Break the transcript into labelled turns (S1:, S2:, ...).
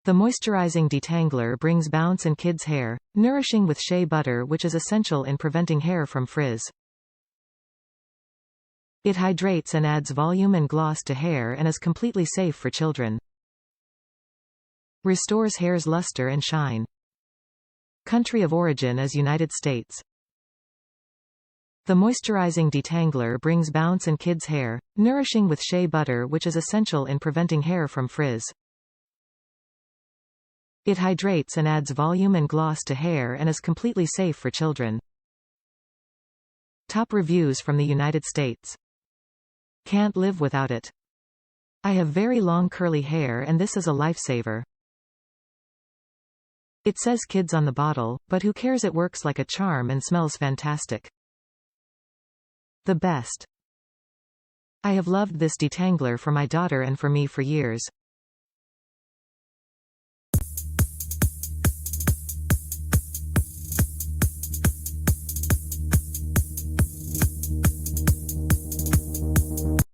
S1: The moisturizing detangler brings bounce in kids' hair, nourishing with shea butter, which is essential in preventing hair from frizz. It hydrates and adds volume and gloss to hair and is completely safe for children. Restores hair's luster and shine. Country of origin is United States. The moisturizing detangler brings bounce in kids' hair, nourishing with shea butter, which is essential in preventing hair from frizz. It hydrates and adds volume and gloss to hair and is completely safe for children. Top reviews from the United States. Can't live without it. I have very long curly hair and this is a lifesaver. It says kids on the bottle, but who cares, it works like a charm and smells fantastic. The best. I have loved this detangler for my daughter and for me for years.